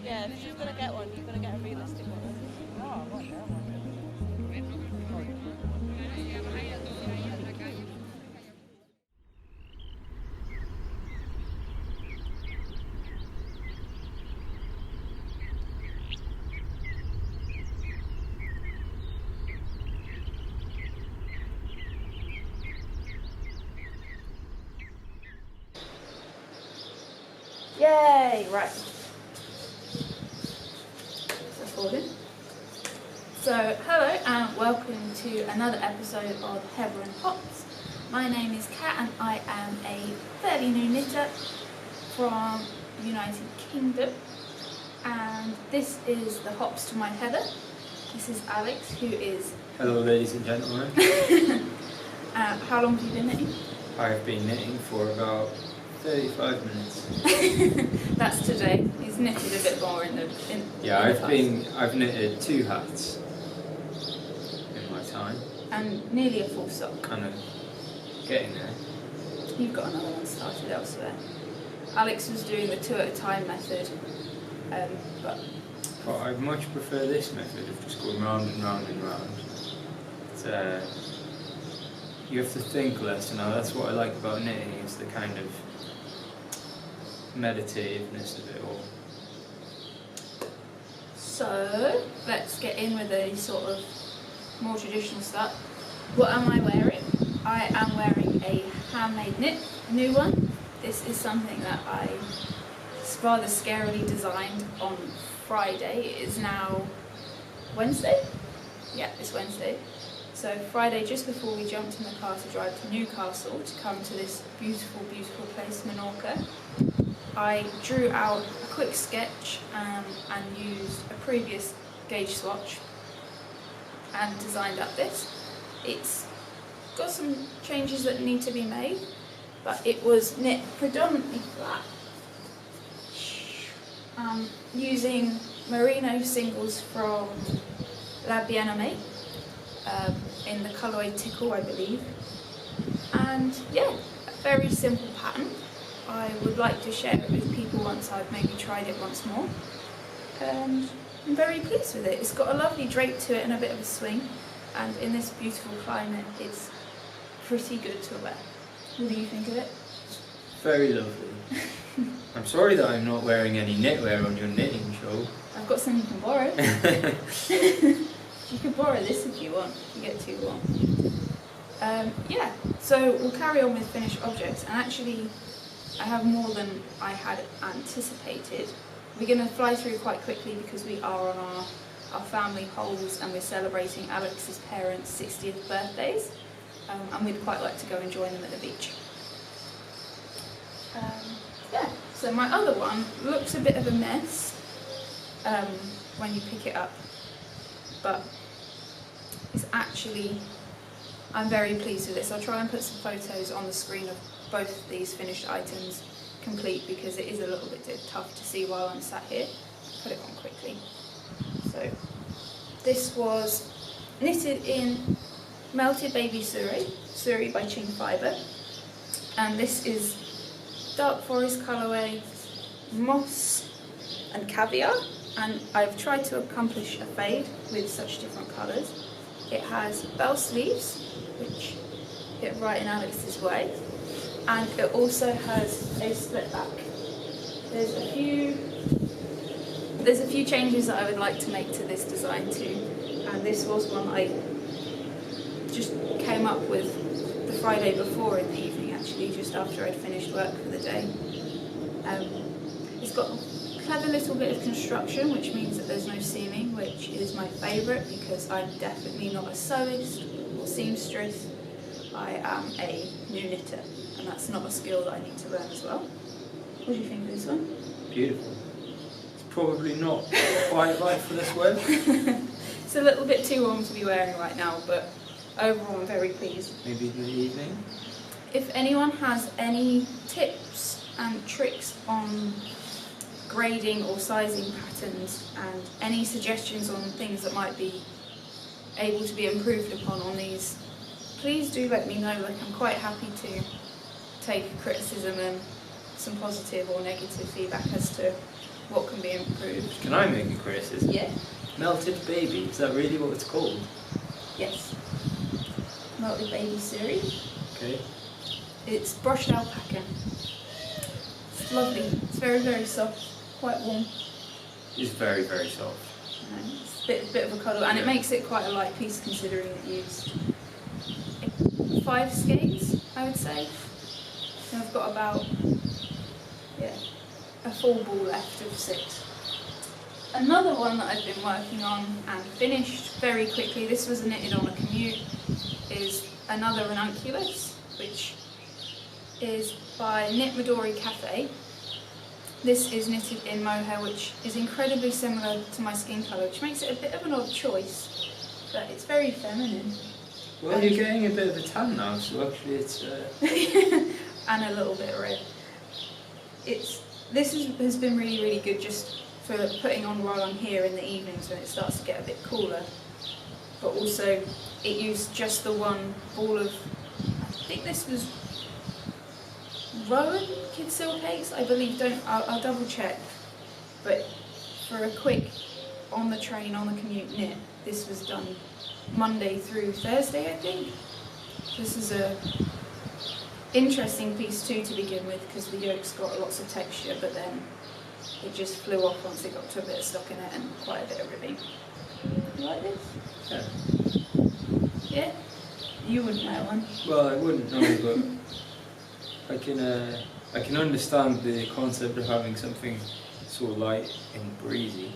Yeah, if you're going to get one, you're going to get a realistic one. Yay! Right. Recording. So, hello and welcome to another episode of Heather and Hops. My name is Kat and I am a fairly new knitter from United Kingdom. And this is the Hops to my Heather. This is Alex, who is... Hello ladies and gentlemen. How long have you been knitting? I've been knitting for about 35 minutes. That's today. He's knitted a bit more in the I've knitted 2 hats in my time. And nearly a full sock. Kind of getting there. You've got another one started elsewhere. Alex was doing the 2 at a time method, but I much prefer this method of just going round and round and round. You have to think less, and that's what I like about knitting, is the kind of meditativeness of it all. So, let's get in with a sort of more traditional stuff. What am I wearing? I am wearing a handmade knit, a new one. This is something that I rather scarily designed on Friday. It is now Wednesday? Yeah, it's Wednesday. So Friday, just before we jumped in the car to drive to Newcastle to come to this beautiful, beautiful place, Menorca, I drew out a quick sketch and used a previous gauge swatch and designed up this. It's got some changes that need to be made, but it was knit predominantly flat, using merino singles from La Bien-Aimée, in the colourway Tickle, I believe. And yeah, a very simple pattern. I would like to share it with people once I've maybe tried it once more. And I'm very pleased with it. It's got a lovely drape to it and a bit of a swing. And in this beautiful climate, it's pretty good to wear. What do you think of it? Very lovely. I'm sorry that I'm not wearing any knitwear on your knitting show. I've got some you can borrow. You can borrow this if you want. You get 2 1. Yeah, so we'll carry on with finished objects. And actually, I have more than I had anticipated. We're going to fly through quite quickly because we are on our family holes and we're celebrating Alex's parents' 60th birthdays. And we'd quite like to go and join them at the beach. Yeah, so my other one looks a bit of a mess when you pick it up, but it's actually, I'm very pleased with this. I'll try and put some photos on the screen of both these finished items complete because it is a little bit tough to see while I'm sat here. I'll put it on quickly. So this was knitted in Melted Baby Suri by Ching Fibre, and this is dark forest colourway, moss and caviar, and I've tried to accomplish a fade with such different colours. It has bell sleeves, which hit right in Alex's way, and it also has a split back. There's a few changes that I would like to make to this design too, and this was one I just came up with the Friday before in the evening, actually, just after I'd finished work for the day. It's got a clever little bit of construction, which means that there's no seaming, which is my favourite because I'm definitely not a sewist or seamstress. I am a new knitter, and that's not a skill that I need to learn as well. What do you think of this one? Beautiful. It's probably not quite right for this weather. It's a little bit too warm to be wearing right now, but overall I'm very pleased. Maybe in the evening? If anyone has any tips and tricks on grading or sizing patterns and any suggestions on things that might be able to be improved upon on these, please do let me know. Like, I'm quite happy to take criticism and some positive or negative feedback as to what can be improved. Can I make a criticism? Yeah. Melted baby, is that really what it's called? Yes. Melted baby series. Okay. It's brushed alpaca. It's lovely. It's very, very soft. Quite warm. It's very, very soft. It's a bit of a cuddle, and it makes it quite a light piece considering it used 5 skeins, I would say. So I've got about a full ball left of 6. Another one that I've been working on and finished very quickly, this was knitted on a commute, is another ranunculus, which is by Knit Midori Cafe. This is knitted in mohair, which is incredibly similar to my skin colour, which makes it a bit of an odd choice, but it's very feminine. Well, you're getting a bit of a tan now, so actually it's... and a little bit red. This has been really, really good just for putting on while I'm here in the evenings when it starts to get a bit cooler. But also, it used just the one ball of, I think this was Rowan Kid Silk Cakes, I believe. I'll double check. But for a quick on the train, on the commute knit, this was done Monday through Thursday, I think. This is a interesting piece too to begin with because the yoke's got lots of texture, but then it just flew off once it got to a bit of stock in it and quite a bit of ribbing. You like this? Yeah. Yeah? You wouldn't know one. Well, I wouldn't know, but I can understand the concept of having something so light and breezy.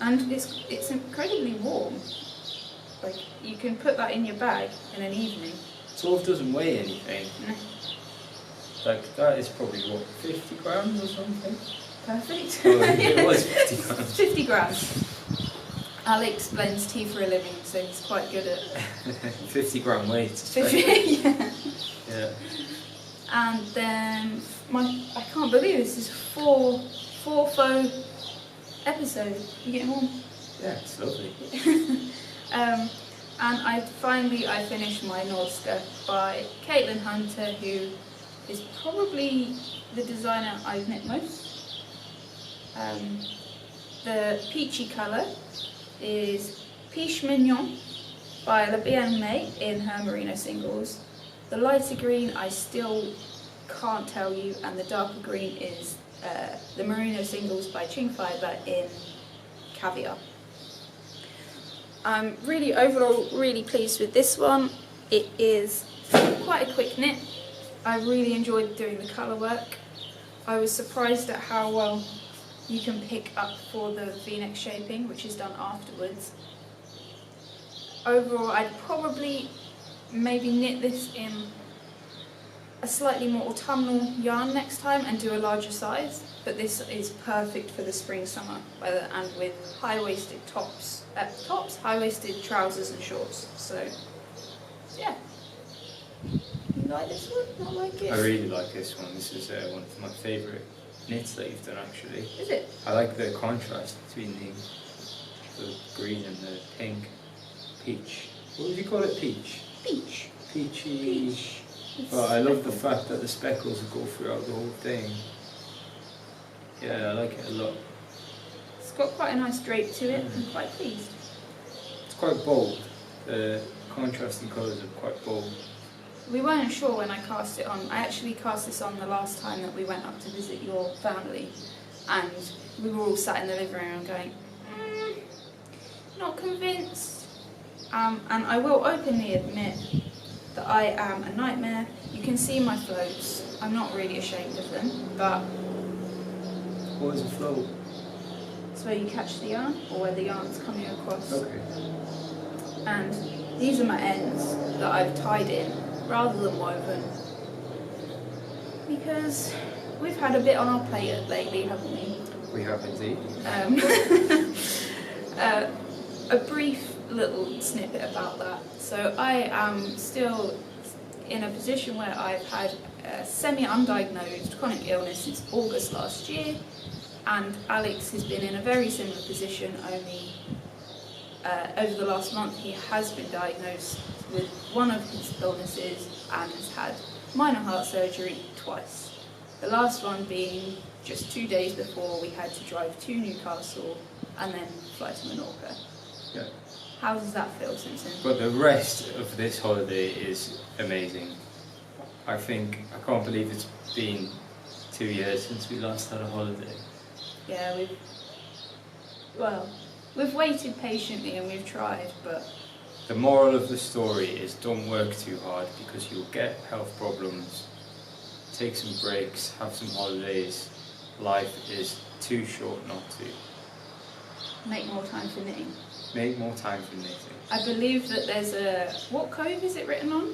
And it's incredibly warm. Like, you can put that in your bag in an evening. Sort of doesn't weigh anything. No. Like, that is probably, what, 50 grams or something? Perfect. Oh, it was 50 grams. 50 grams. Alex blends tea for a living, so he's quite good at 50 gram weights. 50. Yeah. Yeah. And then I can't believe this is four faux episode. You getting on? Yeah, it's lovely. And I finished my Menorca by Caitlin Hunter, who is probably the designer I've knit most. The peachy colour is Peachy Mignon by La Bien May in her merino singles. The lighter green I still can't tell you, and the darker green is the merino singles by Ching Fibre in Caviar. I'm overall really pleased with this one. It is quite a quick knit. I really enjoyed doing the colour work. I was surprised at how well you can pick up for the V-neck shaping, which is done afterwards. Overall, I'd probably maybe knit this in a slightly more autumnal yarn next time and do a larger size, but this is perfect for the spring-summer weather and with high-waisted high-waisted trousers and shorts. So, yeah. You like this one? Not like it? I really like this one. This is one of my favourite knits that you've done, actually. Is it? I like the contrast between the green and the pink. Peach. What would you call it? Peach? Peach. Peachy. Peach. But I love the fact that the speckles go throughout the whole thing. Yeah, I like it a lot. It's got quite a nice drape to it. I'm quite pleased. It's quite bold. The contrasting colours are quite bold. We weren't sure when I cast it on. I actually cast this on the last time that we went up to visit your family, and we were all sat in the living room going, not convinced. And I will openly admit that I am a nightmare. You can see my floats. I'm not really ashamed of them, but... What is a float? It's where you catch the yarn, or where the yarn's coming across. Okay. And these are my ends that I've tied in, rather than woven. Because we've had a bit on our plate lately, haven't we? We have indeed. A brief little snippet about that. So I am still in a position where I've had a semi-undiagnosed chronic illness since August last year, and Alex has been in a very similar position, only over the last month he has been diagnosed with one of his illnesses and has had minor heart surgery twice. The last one being just 2 days before we had to drive to Newcastle and then fly to Menorca. Yeah. How does that feel, Simpson? But the rest of this holiday is amazing. I can't believe it's been 2 years since we last had a holiday. Yeah, we've waited patiently and we've tried, but... The moral of the story is don't work too hard because you'll get health problems. Take some breaks, have some holidays. Life is too short not to. Make more time for knitting. Make more time for knitting. I believe that there's a... What code is it written on?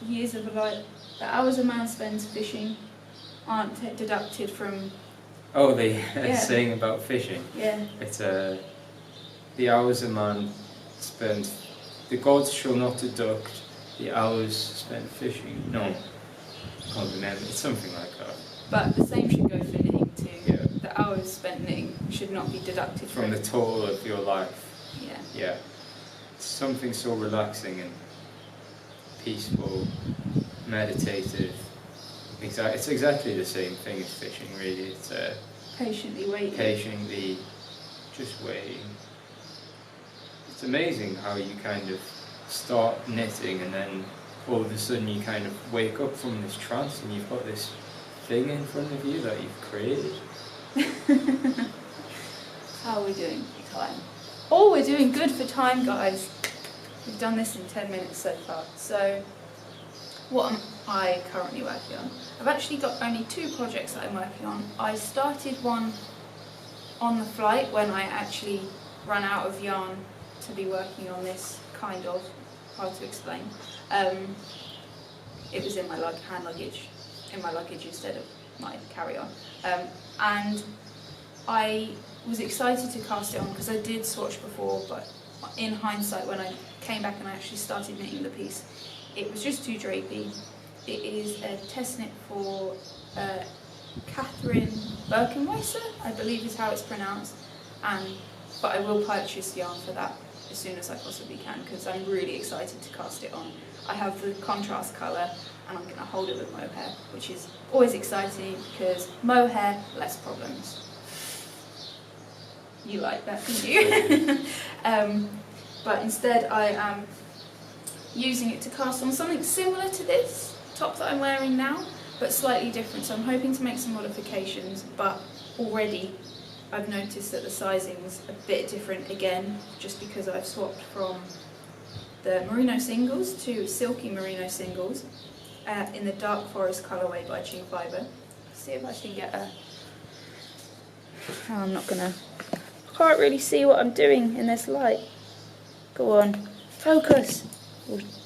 Years of life. The hours a man spends fishing aren't deducted from... Oh, the Yeah. saying about fishing. Yeah. It's the hours a man spends... The gods shall not deduct the hours spent fishing. No, I can't remember. It's something like that. But the same should go for knitting too. Yeah. The hours spent knitting should not be deducted From the total of your life. Yeah. Yeah. It's something so relaxing and peaceful, meditative. It's exactly the same thing as fishing, really. It's Patiently waiting. patiently just waiting. It's amazing how you kind of start knitting and then all of a sudden you kind of wake up from this trance and you've got this thing in front of you that you've created. How are we doing for time? Oh, we're doing good for time, guys. We've done this in 10 minutes so far. So, what am I currently working on? I've actually got only 2 projects that I'm working on. I started one on the flight when I actually ran out of yarn to be working on this, kind of. Hard to explain. It was in my hand luggage, instead of my carry-on. And I was excited to cast it on because I did swatch before, but in hindsight, when I came back and I actually started knitting the piece, it was just too drapey. It is a test knit for Catherine Birkenweiser, I believe is how it's pronounced, but I will purchase yarn for that as soon as I possibly can because I'm really excited to cast it on. I have the contrast colour and I'm going to hold it with mohair, which is always exciting because mohair, less problems. You like that, didn't you? But instead I am using it to cast on something similar to this top that I'm wearing now, but slightly different. So I'm hoping to make some modifications, but already I've noticed that the sizing's a bit different again, just because I've swapped from the merino singles to silky merino singles in the dark forest colourway by Ching Fibre. See if I can get a... Oh, I'm not gonna... I can't really see what I'm doing in this light. Go on, focus.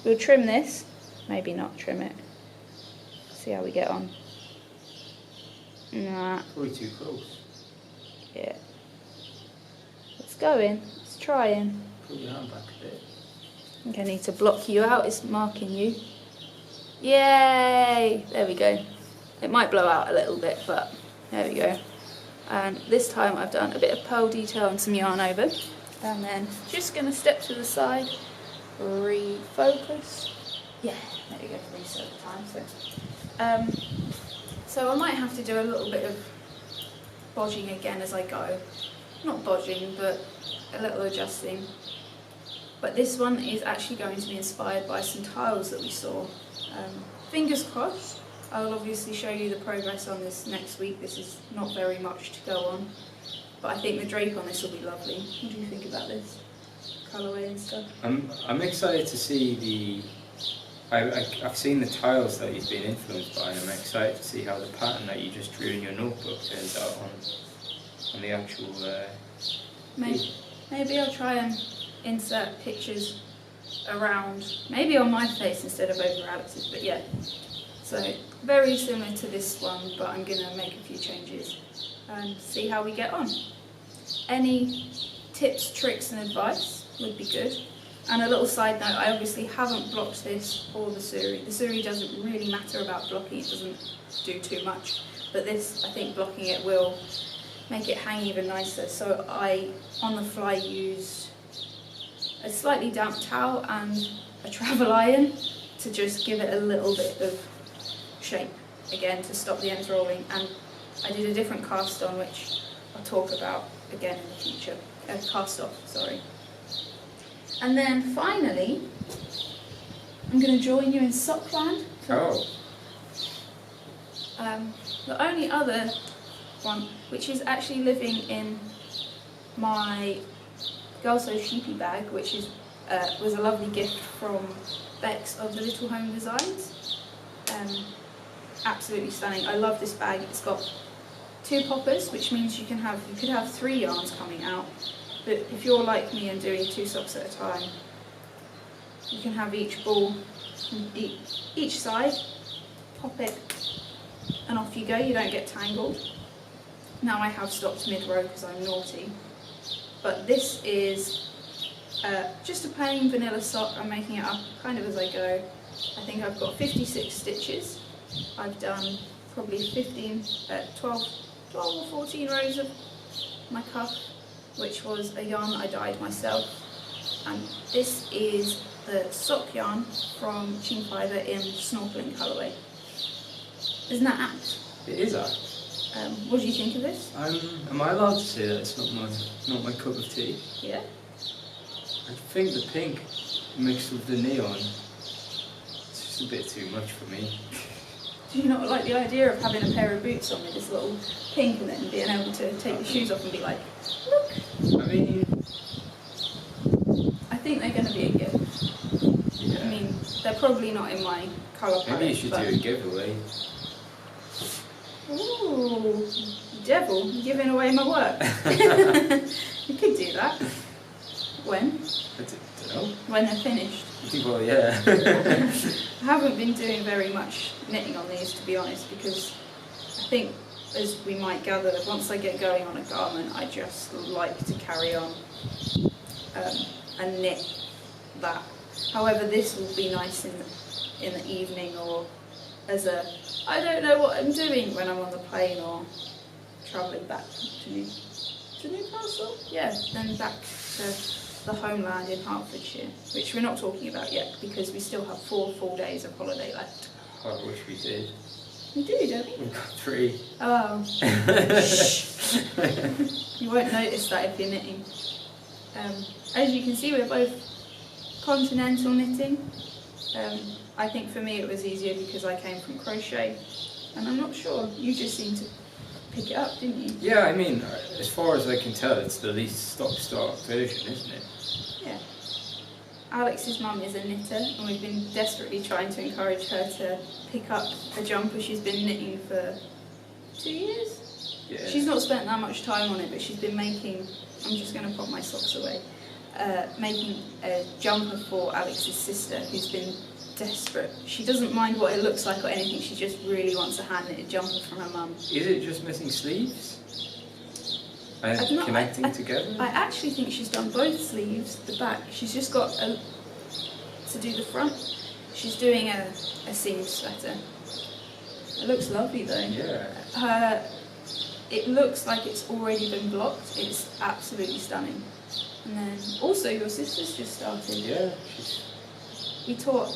We'll trim this. Maybe not trim it. See how we get on. Nah. Probably too close. Yeah. It's going. It's trying. Put your hand back a bit. I think I need to block you out. It's marking you. Yay! There we go. It might blow out a little bit, but there we go. And this time I've done a bit of pearl detail and some yarn over. And then just going to step to the side, refocus. Yeah, there we go, reset the time. So I might have to do a little bit of bodging again as I go. Not bodging, but a little adjusting. But this one is actually going to be inspired by some tiles that we saw. Fingers crossed. I'll obviously show you the progress on this next week. This is not very much to go on. But I think the drape on this will be lovely. What do you think about this? Colourway and stuff? I'm excited to see I've seen the tiles that you've been influenced by, and I'm excited to see how the pattern that you just drew in your notebook turns out on the actual... Maybe I'll try and insert pictures around, maybe on my face instead of over Alex's, but yeah. So very similar to this one, but I'm going to make a few changes and see how we get on. Any tips, tricks and advice would be good. And a little side note, I obviously haven't blocked this or the suri. The suri doesn't really matter about blocking, it doesn't do too much. But this, I think blocking it will make it hang even nicer. So I, on the fly, used a slightly damp towel and a travel iron to just give it a little bit of shape. again to stop the ends rolling, and I did a different cast on which I'll talk about again in the future. Cast off, sorry. And then finally, I'm going to join you in Sockland. Oh. The only other one, which is actually living in my Girl So Sheepy bag, which is was a lovely gift from Bex of the Little Home Designs. Absolutely stunning. I love this bag. It's got 2 poppers, which means you could have 3 yarns coming out. But if you're like me and doing 2 socks at a time, you can have each ball from each side, pop it, and off you go. You don't get tangled. Now I have stopped mid-row because I'm naughty. But this is just a plain vanilla sock. I'm making it up kind of as I go. I think I've got 56 stitches. I've done probably 12 or 14 rows of my cuff, which was a yarn that I dyed myself. And this is the sock yarn from Ching Fibre in snorkeling colourway. Isn't that apt? It is apt. What do you think of this? Am I allowed to say that it's not my cup of tea? Yeah. I think the pink mixed with the neon, it's just a bit too much for me. Do you not like the idea of having a pair of boots on with this little pink and then being able to take the shoes off and be like, look? I mean, I think they're going to be a gift. yeah. I mean, they're probably not in my colour palette. Maybe you should do a giveaway. Ooh, devil, giving away my work. You could do that. When? I don't know. When they're finished. Well, yeah. I haven't been doing very much knitting on these, to be honest, because I think, as we might gather, that once I get going on a garment, I just like to carry on and knit that. However, this will be nice in the evening, or as a, I don't know what I'm doing when I'm on the plane or travelling back to Newcastle? Yeah, then back to the homeland in Hertfordshire, which we're not talking about yet because we still have 4 full days of holiday left. I wish we did. We do, don't we? We've got 3. Oh. You won't notice that if you're knitting. As you can see, we're both continental knitting. I think for me it was easier because I came from crochet, and I'm not sure, you just seemed to pick it up, didn't you? Yeah, I mean, as far as I can tell, it's the least stop-start version, isn't it? Yeah. Alex's mum is a knitter, and we've been desperately trying to encourage her to pick up a jumper she's been knitting for 2 years. Yeah. She's not spent that much time on it, but she's been making, I'm just going to pop my socks away, making a jumper for Alex's sister, who's been desperate. She doesn't mind what it looks like or anything, she just really wants a hand-knitted jumper from her mum. Is it just missing sleeves? And connecting together? I actually think she's done both sleeves, the back. She's just got to do the front. She's doing a seam sweater. It looks lovely though. Yeah. It looks like it's already been blocked. It's absolutely stunning. And then also your sister's just started. Yeah. We taught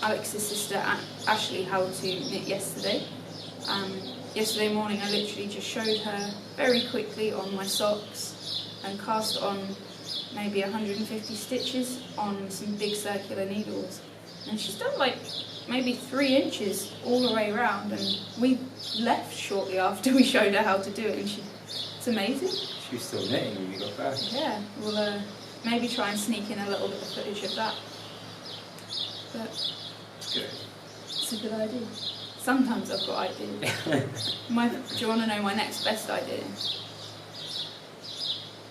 Alex's sister Ashley how to knit yesterday. Yesterday morning I literally just showed her very quickly on my socks and cast on maybe 150 stitches on some big circular needles. And she's done like maybe 3 inches all the way around, and we left shortly after we showed her how to do it, and it's amazing. She was still knitting when we got back. Yeah, we'll maybe try and sneak in a little bit of footage of that. But It's good. it's a good idea. Sometimes I've got ideas. Do you want to know my next best idea?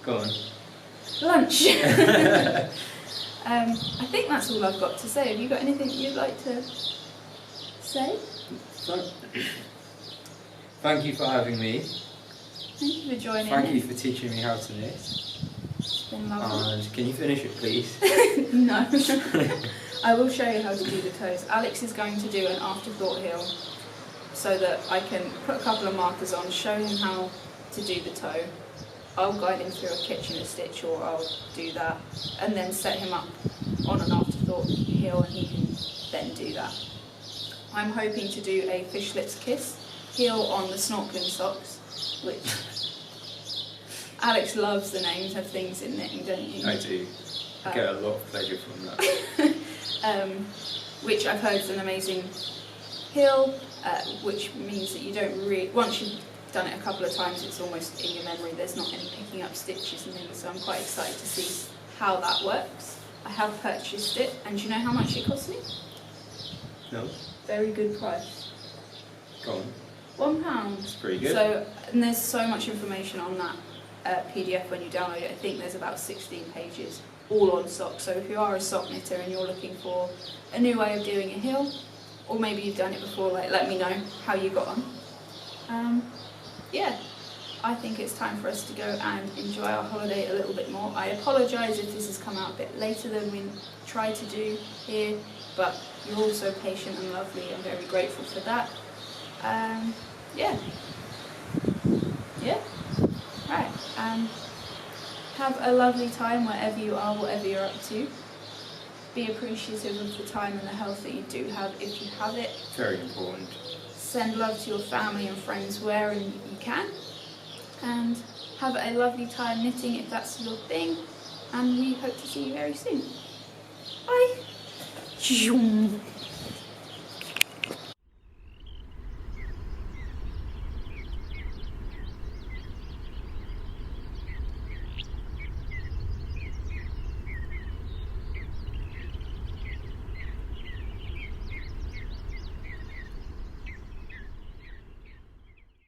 Go on. Lunch! I think that's all I've got to say. Have you got anything you'd like to say? Thank you for having me. Thank you for joining Thank in. you for teaching me how to knit. It's been lovely. And can you finish it, please? No. I will show you how to do the toes. Alex is going to do an afterthought heel so that I can put a couple of markers on, show him how to do the toe. I'll guide him through a Kitchener stitch, or I'll do that, and then set him up on an afterthought heel, and he can then do that. I'm hoping to do a fish lips kiss heel on the snorkeling socks, which Alex loves the names of things in knitting, don't you? I do. I get a lot of pleasure from that. Which I've heard is an amazing heel, which means that you don't really, once you've done it a couple of times, it's almost in your memory, there's not any picking up stitches and things, so I'm quite excited to see how that works. I have purchased it, and do you know how much it cost me? No? Very good price. Go on. £1. It's pretty good. So, and there's so much information on that PDF when you download it. I think there's about 16 pages, all on socks. So if you are a sock knitter and you're looking for a new way of doing a heel, or maybe you've done it before, like, let me know how you got on. Yeah, I think it's time for us to go and enjoy our holiday a little bit more. I apologise if this has come out a bit later than we tried to do here, but you're all so patient and lovely. I'm very grateful for that. Yeah. Right. Have a lovely time wherever you are, whatever you're up to. Be appreciative of the time and the health that you do have if you have it. Very important. Send love to your family and friends wherever you can. And have a lovely time knitting if that's your thing. And we hope to see you very soon. Bye.